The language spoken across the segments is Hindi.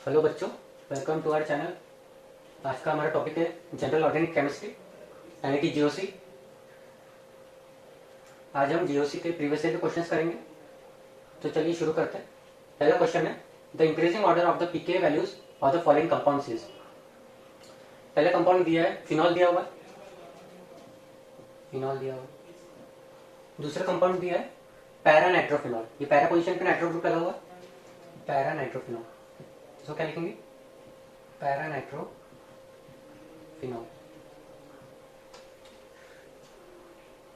हेलो बच्चों, वेलकम टू आवर चैनल। आज का हमारा टॉपिक है जनरल ऑर्गेनिक केमिस्ट्री यानी कि जीओसी। आज हम जीओसी के प्रीवियस ईयर के क्वेश्चंस करेंगे। तो चलिए शुरू करते हैं। पहला क्वेश्चन है the increasing order of the pK values of the following compounds is. पहला कंपाउंड दिया है फिनॉल, दिया हुआ है फिनॉल दिया हुआ है। दूसरा कंपाउंड दिया है पैरा नाइट्रोफिनॉल। ये पैरा पोजीशन पे नाइट्रो ग्रुप लगा हुआ है, पैरा नाइट्रोफिनॉल। तो क्या लिखेंगे? Para nitrophenol.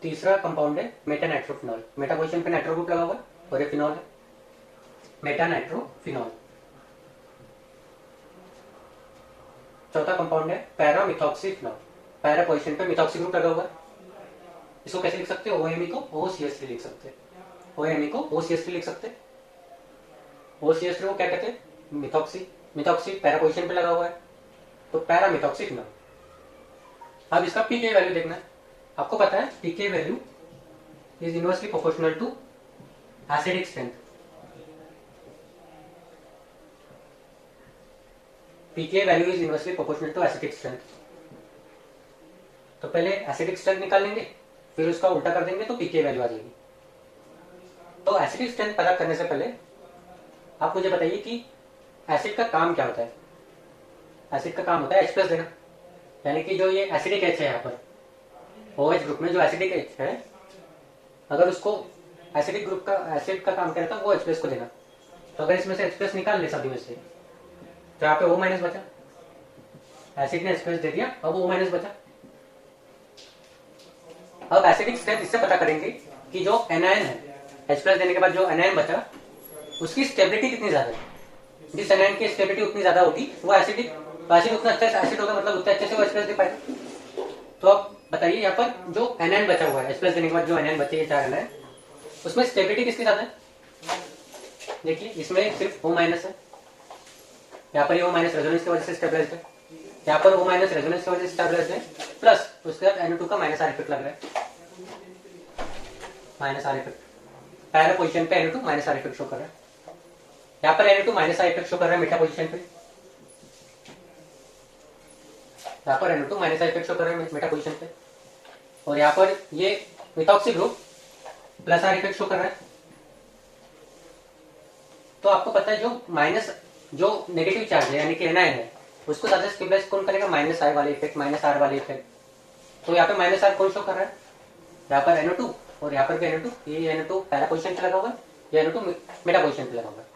तीसरा कंपाउंड है मेटा नाइट्रोफिनॉल। मेटा पोजीशन पे नाइट्रो ग्रुप लगा हुआ है और ये फिनॉल है, मेटा नाइट्रोफिनॉल। चौथा कंपाउंड है पैरा मिथॉक्सीफिनॉल। पैरा पोजीशन पे मिथॉक्सी ग्रुप लगा हुआ है। इसको कैसे लिख सकते हो? OMe को OCH3 लिख सकते हैं। OMe को OCH3 लिख सकते हैं। OCH3 को क्या कहते हैं? मिथॉक्सी। मिथॉक्सी पैरा पोजीशन पे लगा हुआ है तो पैरा मिथॉक्सीफिनॉल। अब इसका पीके वैल्यू देखना है। आपको पता है PK value is inversely proportional to acidic strength. PK value is inversely proportional to acidic strength. तो पहले एसिडिक स्ट्रेंथ निकाल लेंगे, फिर उसका उल्टा कर देंगे तो पीके वैल्यू आ जाएगी। तो एसिडिक स्ट्रेंथ पता करने से पहले आप मुझे बताइए कि एसिड का काम क्या होता है। एसिड का काम होता है H+ देना, यानी कि जो ये एसिडिक H है यहाँ पर OH ग्रुप में जो एसिडिक H है, अगर उसको एसिडिक ग्रुप का एसिड का काम करता है वो H+ को देना। तो अगर इसमें से H+ निकाल ले सभी में से तो यहाँ पे O- बचा। एसिड ने H+ दे दिया, अब O- बचा। अब एसिडिक स्ट्रेंथ इससे पता करेंगे कि जो एनायन है H+ देने के बाद जो एनायन बचा उसकी स्टेबिलिटी कितनी ज्यादा है। जिस एनायन की स्टेबिलिटी उतनी ज्यादा होगी वो एसिड उतना अच्छा से एसिड होगा, मतलब उतना अच्छे से वो H+ दे पाएगा। तो अब बताइए यहाँ पर जो एनायन बचा हुआ है H+ देने के बाद जो एनायन बचे, ये 4 एनायन, उसमें स्टेबिलिटी किसकी ज्यादा है? देखिए इसमें सिर्फ O- है। यहाँ पर ये O- रेजोनेंस की वजह से स्टेबलाइज्ड है, यहाँ पर O- रेजोनेंस की वजह से स्टेबलाइज्ड है, प्लस उसके बाद NO2 का -R इफेक्ट लग रहा है। -R इफेक्ट पैरा पोजीशन पे NO2 -R इफेक्ट शो कर रहा है। यहाँ पर NO2 -R इफेक्ट शो कर रहा है मेटा पोजीशन पे, यहाँ पर NO2 -R इफेक्ट शो कर रहा है मेटा पोजीशन पे, और यहाँ पर ये methoxy group +R effect show कर रहा है। तो आपको पता है जो नेगेटिव चार्ज है यानी कि एनायन है उसको ज्यादा स्टेबलाइज कौन करेगा? -I वाले इफेक्ट, -R वाले इफेक्ट। तो यहाँ पे -R कौन शो कर रहा है? यहाँ पर NO2 और यहाँ पर भी NO2। ये NO2 पैरा पोजीशन पे लगा हुआ है, ये NO2 मेटा पोजीशन पे लगा हुआ है।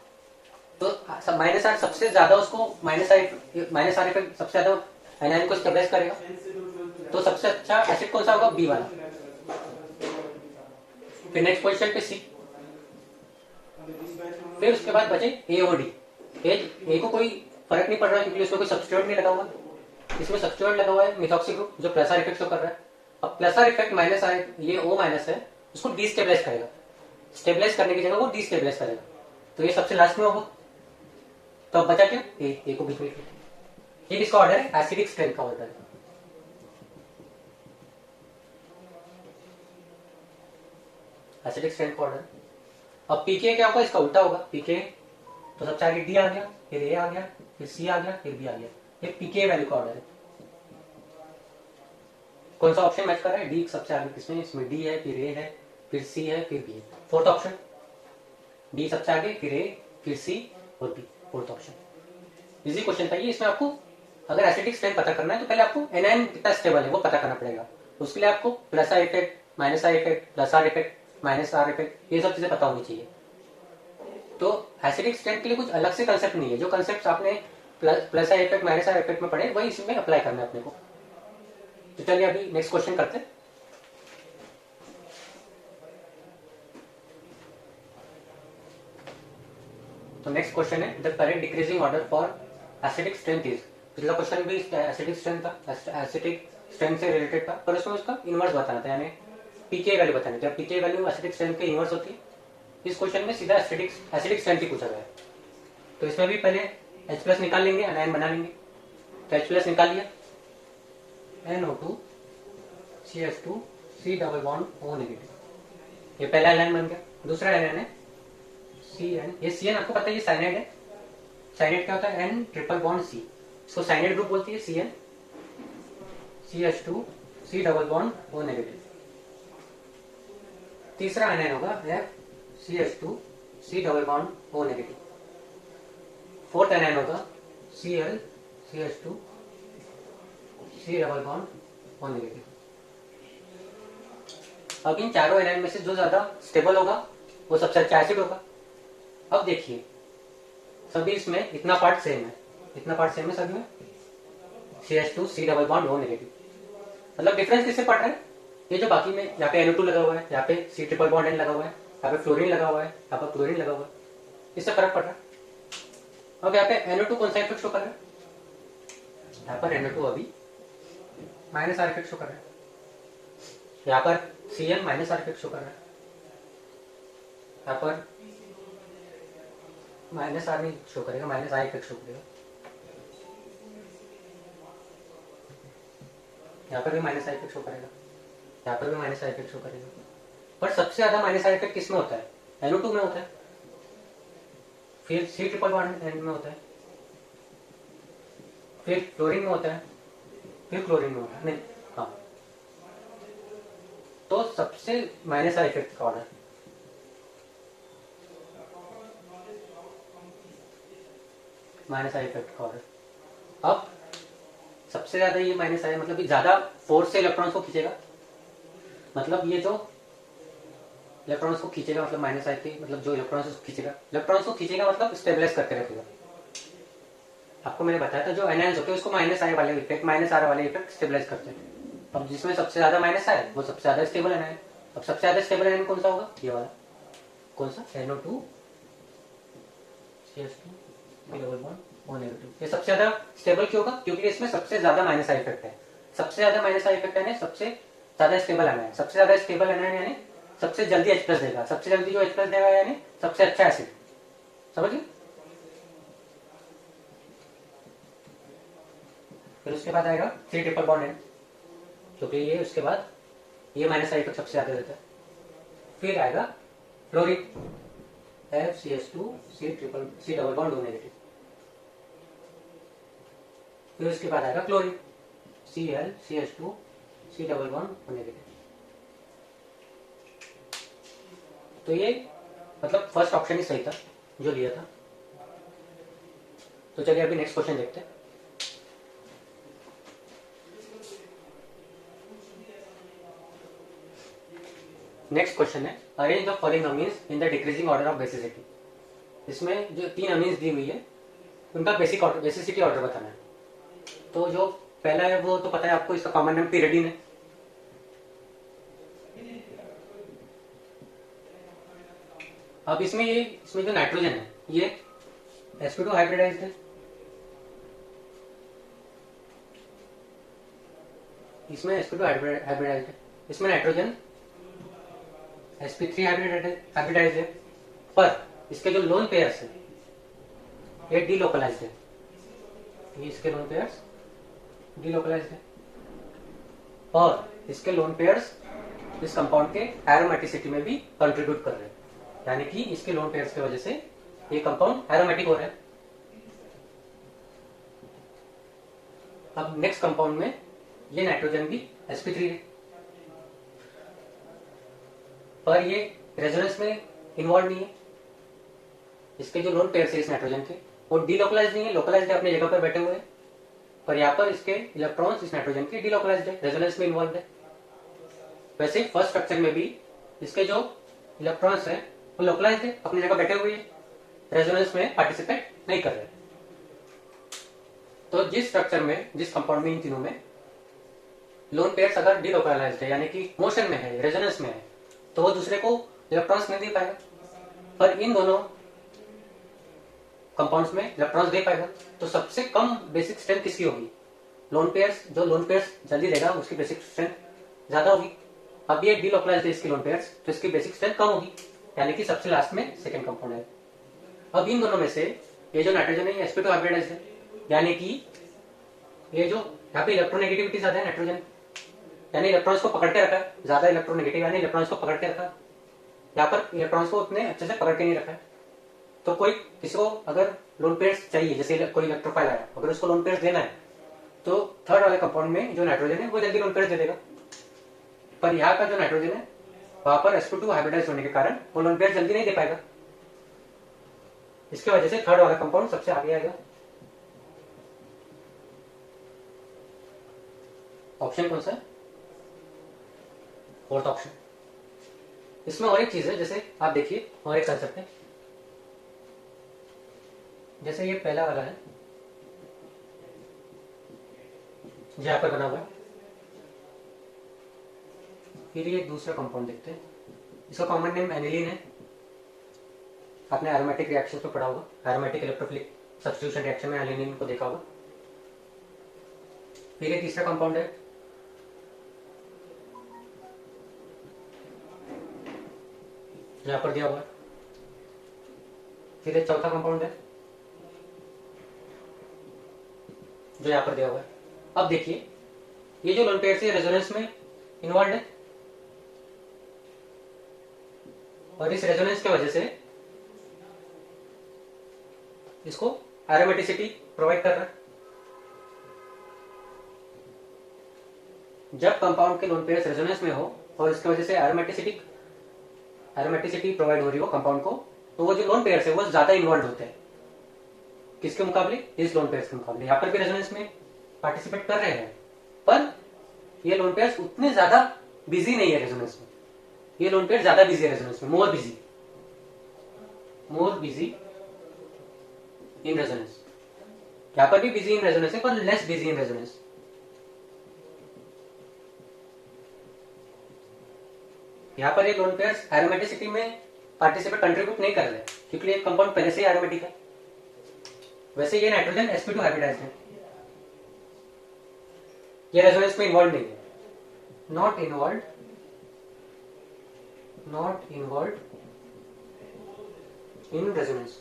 तो -R सबसे ज्यादा उसको -R इफेक्ट सबसे ज्यादा एनायन को स्टेबलाइज करेगा। तो सबसे अच्छा एसिड कौन सा होगा? B वाला। फिर नेक्स्ट पोजीशन पे C, फिर उसके बाद बचे A और D। ए को कोई फर्क नहीं पड़ रहा है क्योंकि उसमें कोई सब्स्टिट्यूट नहीं लगा हुआ। इसमें सब्स्टिट्यूट लगा हुआ है मिथॉक्सी ग्रुप जो +R इफेक्ट शो कर रहा है। अब +R इफेक्ट -R ये O- है, उसको डिस्टेबलाइज करेगा। स्टेबलाइज करने की जगह वो डिस्टेबलाइज करेगा, तो ये सबसे लास्ट में होगा। तो अब बचा क्या? ए को बीच में। ये किसका ऑर्डर है? एसिडिक स्ट्रेंथ का ऑर्डर है। एसिडिक स्ट्रेंथ का ऑर्डर। अब पीके क्या होगा? इसका उल्टा होगा। पीके तो सबसे आगे डी आ गया, फिर ए आ गया, फिर सी आ गया, फिर बी आ गया। ये पीके वैल्यू का ऑर्डर है। कौन सा ऑप्शन मैच कर रहा है? डी सबसे आगे किसमें? इसमें डी है, फिर ए है, फिर सी है, फिर बी है। फोर्थ ऑप्शन डी सबसे आगे, फिर ए, फिर सी और B, fourth option. Easy question था ये। इसमें आपको अगर एसिडिक स्ट्रेंथ पता करना है तो पहले आपको एनायन कितना स्टेबल है वो पता करना पड़ेगा। उसके लिए आपको +R effect, -R effect, +R effect, -R effect, ये सब चीजें पता होनी चाहिए। तो एसिडिक स्ट्रेंथ के लिए कुछ अलग से कंसेप्ट नहीं है। जो कंसेप्ट आपने +R इफेक्ट, -R इफेक्ट में पढ़े वही इसमें अप्लाई करना है अपने को। तो चलिए अभी नेक्स्ट क्वेश्चन करते हैं। तो नेक्स्ट क्वेश्चन है the correct decreasing order for acidic strength is. पिछला क्वेश्चन भी एसिडिक स्ट्रेंथ था, एसिडिक स्ट्रेंथ से रिलेटेड था, पर उसमें उसका इनवर्स बताना था, यानी पीके वैल्यू बतानी थी। पीके वैल्यू एसिडिक स्ट्रेंथ के इनवर्स होती है। इस क्वेश्चन में सीधा एसिडिक स्ट्रेंथ ही पूछा गया है। तो इसमें भी पहले H+ निकाल लेंगे, एनायन बना लेंगे। तो H+ निकाल लिया, NO2 CH2 C double bond O negative, ये पहला एनायन बन गया। दूसरा एनायन है CN, ये CN आपको पता है ये साइनाइड है, साइनेट क्या होता है, N ट्रिपल बॉन्ड C, इसको साइनेट ग्रुप बोलती है, CN CH2 C double bond O negative. तीसरा एनायन होगा F CH2 C double bond O negative. Fourth anion होगा Cl CH2 C double bond O negative. अब इन चारों एनायन में से जो ज्यादा स्टेबल होगा वो सबसे अच्छा एसिड होगा। अब देखिए सभी इसमें इतना पार्ट सेम है, इतना पार्ट सेम है सभी में, CH2 C double bond O negative. मतलब डिफरेंस किससे पड़ रहा है, ये जो बाकी में यहाँ पे NO2 लगा हुआ है, यहाँ पे C ट्रिपल बॉन्ड N लगा हुआ है, यहाँ पे फ्लोरीन लगा हुआ है, यहाँ पर क्लोरीन लगा हुआ है, इससे फर्क पड़ रहा है। अब यहाँ पे NO2 कौन सा इफेक्ट शो कर रहा है, यहाँ पर NO2 अभी माइनस आर इफेक्ट शो कर रहा है, यहाँ पर CN minus are effect show कर रहा है, यहाँ पर माइनस आर नहीं शो करेगा, माइनस आई इफेक्ट शो करेगा, यहाँ पर भी माइनस आई इफेक्ट शो करेगा, यहाँ पर भी माइनस आई इफेक्ट शो करेगा। पर सबसे ज्यादा माइनस आई इफेक्ट किस में होता है, NO2 में होता है, फिर C ट्रिपल बॉन्ड N में होता है, फिर क्लोरीन में होता है, फिर क्लोरीन में होता है, नहीं हाँ, तो सबसे माइनस आई इफेक्ट का ऑर्डर माइनस आई इफेक्ट का ऑर्डर। अब सबसे ज्यादा ये माइनस आई मतलब ज्यादा फोर्स से इलेक्ट्रॉन्स को खींचेगा, मतलब ये जो इलेक्ट्रॉन्स को खींचेगा मतलब माइनस आई के मतलब जो इलेक्ट्रॉन्स को खींचेगा मतलब स्टेबलाइज करके रखेगा। आपको मैंने बताया था जो एनायंस होते हैं उसको माइनस आई वाले इफेक्ट, माइनस आर वाले इफेक्ट स्टेबलाइज करते हैं। अब जिसमें सबसे ज्यादा माइनस आए वो सबसे ज्यादा स्टेबल एनायन। अब सबसे ज्यादा स्टेबल एनायन कौन सा होगा, ये वाला, कौन सा, NO2 CH2 double bond O negative. ये सबसे ज्यादा स्टेबल क्यों होगा, क्योंकि इसमें सबसे ज्यादा माइनस आई इफेक्ट है। सबसे ज्यादा माइनस आई इफेक्ट है सबसे ज्यादा स्टेबल एनायन, सबसे ज्यादा स्टेबल एनायन यानी सबसे जल्दी H+ देगा, सबसे जल्दी जो H+ देगा यानी सबसे अच्छा एसिड, समझिए। फिर उसके बाद आएगा C ट्रिपल बॉन्ड N, क्योंकि ये उसके बाद ये माइनस आई इफेक्ट सबसे ज्यादा देता है। फिर आएगा fluorine FCH2 C double bond O negative. फिर उसके बाद आएगा chlorine Cl CH2 C double bond O negative. तो ये मतलब फर्स्ट ऑप्शन ही सही था जो लिया था। तो चलिए अभी नेक्स्ट क्वेश्चन देखते हैं। नेक्स्ट क्वेश्चन है arrange the following amines in the decreasing order of basicity. इसमें जो 3 अमीन्स दी हुई है उनका बेसिसिटी ऑर्डर बताना है। तो जो पहला है वो तो पता है आपको, इसका कॉमन नेम pyridine है। अब इसमें जो नाइट्रोजन है ये sp2 हाइब्रिडाइज्ड है, इसमें sp2 हाइब्रिडाइज्ड है, इसमें नाइट्रोजन sp3 हाइब्रिडाइज्ड है, पर इसके जो लोन पेयर्स है ये डीलोकलाइज्ड है, ये इसके लोन पेयर्स डीलोकलाइज्ड है, और इसके लोन पेयर्स इस कंपाउंड के एरोमेटिसिटी में भी कंट्रीब्यूट कर रहे हैं, यानी कि इसके लोन पेयर्स की वजह से ये कंपाउंड एरोमेटिक हो रहा है। अब नेक्स्ट कंपाउंड में ये नाइट्रोजन भी sp3 है, पर ये रेजोनेंस में इन्वॉल्व नहीं है। इसके जो लोन पेयर्स है इस नाइट्रोजन के वो डीलोकलाइज्ड नहीं है, लोकलाइज्ड है, अपनी जगह पर बैठे हुए हैं, पर यहाँ पर इसके इलेक्ट्रॉन्स इस नाइट्रोजन के डीलोकलाइज्ड है, रेजोनेंस में इन्वॉल्व है। वैसे फर्स्ट स्ट्रक्चर में भी इसके जो इलेक्ट्रॉन्स है वो लोकलाइज्ड है, अपनी जगह बैठे हुए हैं, रेजोनेंस में पार्टिसिपेट नहीं कर रहे। तो जिस स्ट्रक्चर में, जिस कंपाउंड में, इन तीनों में लोन पेयर्स अगर डीलोकलाइज्ड है यानी कि मोशन में है, रेजोनेंस में है, तो वो दूसरे को इलेक्ट्रॉन्स नहीं दे पाएगा, पर इन दोनों कंपाउंड्स में इलेक्ट्रॉन्स दे पाएगा। तो सबसे कम बेसिक स्ट्रेंथ किसकी होगी, लोन पेयर्स, जो लोन पेयर्स जल्दी देगा उसकी बेसिक स्ट्रेंथ ज्यादा होगी। अब ये डीलोकलाइज्ड है इसकी लोन पेयर्स, तो इसकी बेसिक स्ट्रेंथ कम होगी, यानी कि सबसे लास्ट में सेकंड कंपाउंड है। अब इन दोनों में से ये जो नाइट्रोजन है ये sp2 हाइब्रिडाइज्ड है, यानी कि ये जो यहाँ पे इलेक्ट्रोनेगेटिविटी ज्यादा है नाइट्रोजन, यानी इलेक्ट्रॉन्स को पकड़ के रखा है, ज्यादा इलेक्ट्रोनेगेटिव यानी इलेक्ट्रॉन्स को पकड़ के रखा है। यहाँ पर इलेक्ट्रॉन्स को उतने अच्छे से पकड़ के नहीं रखा है। तो कोई किसी को अगर लोन पेयर्स चाहिए, जैसे कोई इलेक्ट्रोफाइल आया, अगर उसको लोन पेयर्स देना है तो थर्ड वाले कंपाउंड में जो नाइट्रोजन है वो जल्दी लोन पेयर्स दे देगा, पर यहाँ का जो नाइट्रोजन है वहां पर sp2 हाइब्रिडाइज होने के कारण वो लोन पेयर जल्दी नहीं दे पाएगा। इसके वजह से थर्ड वाला कंपाउंड सबसे आगे आएगा। ऑप्शन कौन सा है? Fourth option. इसमें और एक चीज है, जैसे आप देखिए और एक कंसेप्ट है, जैसे ये पहला वाला है यहाँ पर बना हुआ है, फिर ये दूसरा कंपाउंड देखते हैं, इसका कॉमन नेम एनिलीन है, आपने एरोमेटिक रिएक्शन तो पढ़ा होगा, एरोमेटिक इलेक्ट्रोफिलिक सब्स्टिट्यूशन रिएक्शन में एनिलीन को देखा होगा। फिर ये तीसरा कंपाउंड है, यहां पर दिया हुआ है, फिर ये चौथा कंपाउंड है जो यहां पर दिया हुआ है। अब देखिए ये जो लोन पेयर है रेजोनेंस में इन्वॉल्व है, और इस रेजोनेंस की वजह से इसको एरोमेटिसिटी प्रोवाइड कर रहा है। जब कंपाउंड के लोन पेयर्स रेजोनेंस में हो और इसकी वजह से एरोमेटिसिटी प्रोवाइड हो रही हो कंपाउंड को, तो वो जो लोन पेयर्स है वो ज्यादा इन्वॉल्व होते हैं, किसके मुकाबले? इस लोन पेयर्स के मुकाबले। यहाँ पर भी रेजोनेंस में पार्टिसिपेट कर रहे हैं, पर ये लोन पेयर्स उतने ज्यादा बिजी नहीं है रेजोनेंस में, ये लोन पेयर ज्यादा बिजी है रेजोनेंस में, मोर बिजी इन रेजोनेंस। यहां पर भी बिजी इन रेजोनेंस है, पर लेस बिजी इन रेजोनेंस। यहां पर ये लोन पेयर्स एरोमेटिसिटी में पार्टिसिपेट कंट्रीब्यूट नहीं कर रहे, क्योंकि ये कंपाउंड पहले से ही एरोमेटिक है। वैसे ये नाइट्रोजन sp2 हाइब्रिडाइज है, ये रेजोनेंस में इन्वॉल्व नहीं है, नॉट इन्वॉल्व इन रेजोनेंस।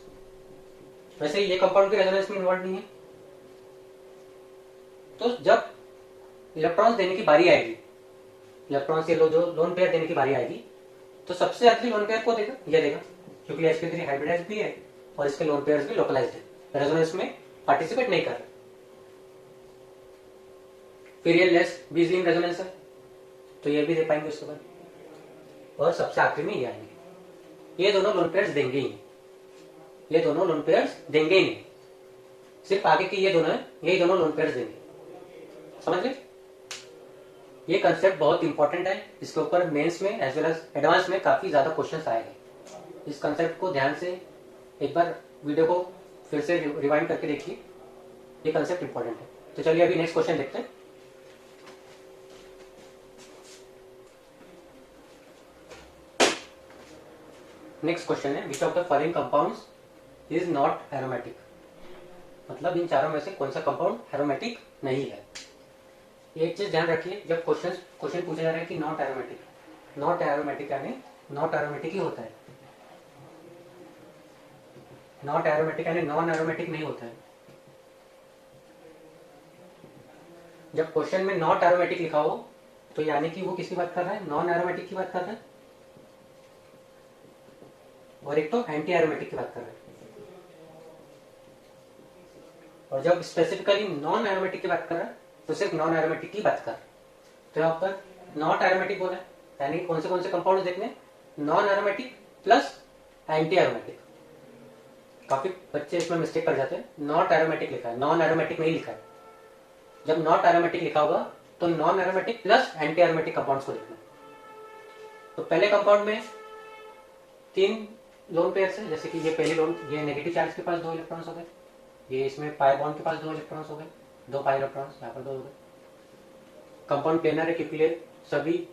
वैसे ये कंपाउंड भी रेजोनेंस में इन्वॉल्व नहीं है। तो जब इलेक्ट्रॉन्स देने की बारी आएगी, इलेक्ट्रॉन्स ये जो लोन पेयर देने की बारी आएगी, तो सबसे अधिक लोन पेयर को देगा, ये देगा, क्योंकि sp3 हाइब्रिडाइज भी है और इसके लोन पेयर्स भी लोकलाइज्ड है, रेजोनेंस में पार्टिसिपेट नहीं कर रहे। फिर ये लेस बिजी इन रेजोनेंस है, तो ये भी दे पाएंगे उसके बाद, और सबसे आखिरी में ये आएंगे। ये दोनों लोन पेयर्स देंगे ही, ये दोनों लोन पेयर्स देंगे ही नहीं, सिर्फ आगे की ये दोनों है, यही दोनों लोन पेयर्स देंगे। समझ गए? ये कंसेप्ट बहुत इंपॉर्टेंट है, इसके ऊपर मेंस में एज वेल एज एडवांस में काफी ज्यादा क्वेश्चंस आएंगे। इस कंसेप्ट को ध्यान से एक बार वीडियो को फिर से रिवाइंड करके देखिए, ये कंसेप्ट इंपॉर्टेंट है। तो चलिए अभी नेक्स्ट क्वेश्चन देखते हैं। नेक्स्ट क्वेश्चन है, which of the following compounds is not aromatic? मतलब इन चारों में से कौन सा कंपाउंड एरोमेटिक नहीं है। एक चीज ध्यान रखिए, जब क्वेश्चन पूछा जा रहा है कि नॉट एरोमेटिक यानी नॉट एरोमेटिक ही होता है, नॉट एरोमेटिक यानी नॉन एरोमेटिक नहीं होता है। जब क्वेश्चन में नॉट एरोमेटिक लिखा हो तो यानी कि वो किसकी बात कर रहा है? नॉन एरोमेटिक की बात कर रहा है, और एक तो एंटी एरोमेटिक की बात कर रहा है। और जब स्पेसिफिकली नॉन एरोमेटिक की बात कर रहा है तो सिर्फ नॉन एरोमेटिक की बात कर रहा है। तो यहाँ पर नॉट एरोमेटिक बोला है, यानी कौन से कंपाउंड देखने? Non aromatic plus anti aromatic. काफी बच्चे इसमें मिस्टेक कर जाते हैं, नॉट एरोमेटिक लिखा है, नॉन एरोमेटिक नहीं लिखा है। जब नॉट एरोमेटिक लिखा होगा तो non aromatic plus anti aromatic compounds को देखना। तो पहले कंपाउंड में 3 लोन पेयर्स है, जैसे कि ये पहली लोन, ये नेगेटिव चार्ज के पास 2 इलेक्ट्रॉन्स हो गए, ये इसमें पाई बॉन्ड के पास 2 इलेक्ट्रॉन्स हो गए, 2 पाई इलेक्ट्रॉन्स, यहाँ पर 2 हो गए। कंपाउंड प्लेनर है क्योंकि सभी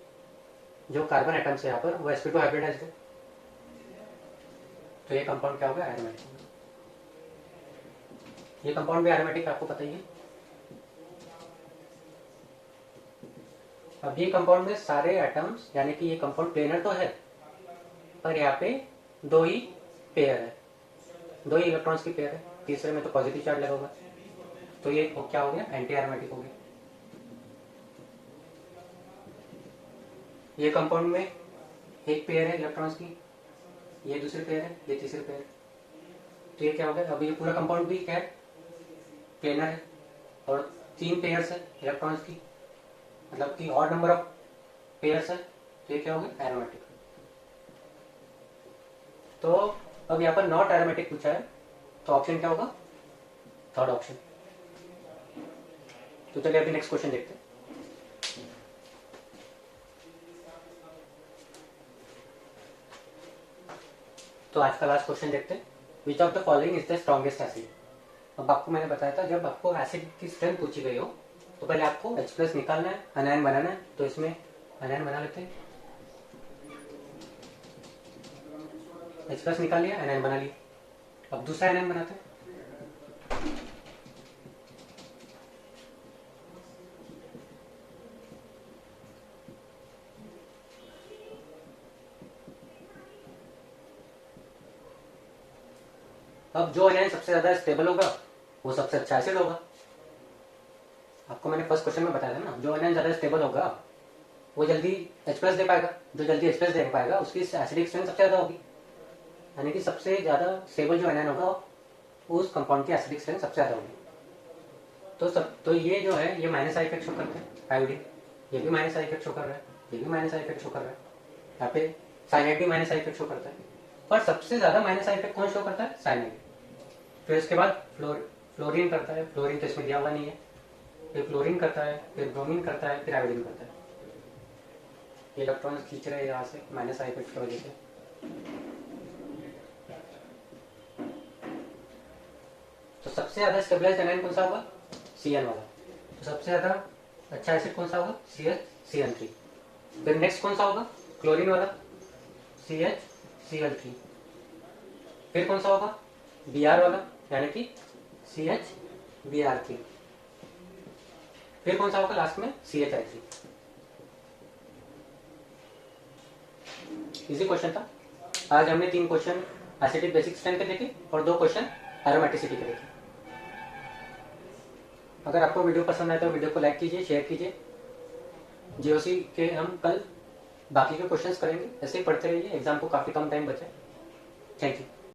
जो कार्बन एटम्स है यहाँ पर वो sp2 हाइब्रिडाइज है, तो ये कंपाउंड क्या हो गया? एरोमेटिक। ये कंपाउंड भी एरोमेटिक आपको पता ही है। अब ये कंपाउंड में सारे एटम्स, यानी कि ये कंपाउंड प्लेनर तो है, पर यहाँ पे 2 ही पेयर है, 2 ही इलेक्ट्रॉन्स की पेयर है, तीसरे में तो पॉजिटिव चार्ज लगा होगा, तो ये क्या हो गया? एंटी एरोमेटिक हो गया। ये कंपाउंड में एक पेयर है इलेक्ट्रॉन्स की, ये दूसरी पेयर है, ये तीसरी पेयर है, तो ये क्या हो गया, अब ये पूरा कंपाउंड भी क्या है, प्लेनर है और 3 पेयर्स है इलेक्ट्रॉन्स की, मतलब कि ऑड नंबर ऑफ पेयर्स है, तो ये क्या हो गया, एरोमेटिक। तो अब यहाँ पर नॉट एरोमेटिक पूछा है, तो ऑप्शन क्या होगा, थर्ड ऑप्शन। तो चलिए अभी नेक्स्ट क्वेश्चन देखते हैं। तो आज का लास्ट क्वेश्चन देखते हैं, which of the following is the strongest acid. अब आपको मैंने बताया था जब आपको एसिड की स्ट्रेंथ पूछी गई हो तो पहले आपको H+ निकालना है, अनायन बनाना है, तो इसमें अनायन बना लेते हैं। H+ निकाल लिया, अनायन बना लिया। अब दूसरा अनायन बनाते हैं। अब जो अनायन सबसे ज्यादा स्टेबल होगा वो सबसे अच्छा एसिड होगा। आपको मैंने फर्स्ट क्वेश्चन में बताया था ना, जो अनायन ज्यादा स्टेबल होगा वो जल्दी H+ दे पाएगा, जो जल्दी H+ दे पाएगा उसकी एसिडिक स्ट्रेंथ सबसे ज्यादा होगी, यानी कि सबसे ज्यादा स्टेबल जो अनायन होगा उस कंपाउंड की एसिडिक स्ट्रेंथ सबसे ज्यादा होगी। तो ये जो है ये माइनस आई इफेक्ट शो करते हैं, आयोडीन ये भी माइनस आई इफेक्ट शो कर रहा है, ये भी माइनस आई इफेक्ट शो कर रहा है, यहाँ पे साइनाइड भी माइनस आई इफेक्ट शो करता है, पर सबसे ज्यादा माइनस आई इफेक्ट कौन शो करता है, साइनाइड। फिर इसके बाद फ्लोरीन करता है, फ्लोरीन तो इसमें दिया हुआ नहीं है, फिर फ्लोरीन करता है, फिर ब्रोमीन करता है, फिर आयोडीन करता है। ये इलेक्ट्रॉन खींच रहे हैं यहाँ से माइनस आई इफेक्ट की वजह से। तो सबसे ज्यादा स्टेबलाइज्ड एनायन कौन सा होगा, Cn वाला। तो सबसे ज्यादा अच्छा एसिड कौन सा होगा, CH CN3। फिर नेक्स्ट कौन सा होगा, क्लोरीन वाला, CHCl3। फिर कौन सा होगा, Br वाला, यानी कि CHBr3। फिर कौन सा होगा लास्ट में, CHI3। इजी क्वेश्चन था। आज हमने 3 क्वेश्चन एसिडिक बेसिक स्ट्रेंथ के देखे और 2 क्वेश्चन एरोमेटिसिटी के देखे। अगर आपको वीडियो पसंद आए तो वीडियो को लाइक कीजिए, शेयर कीजिए। जीओसी के हम कल बाकी के क्वेश्चंस करेंगे, ऐसे ही पढ़ते रहिए, एग्जाम को काफी कम टाइम बचा है। Thank you.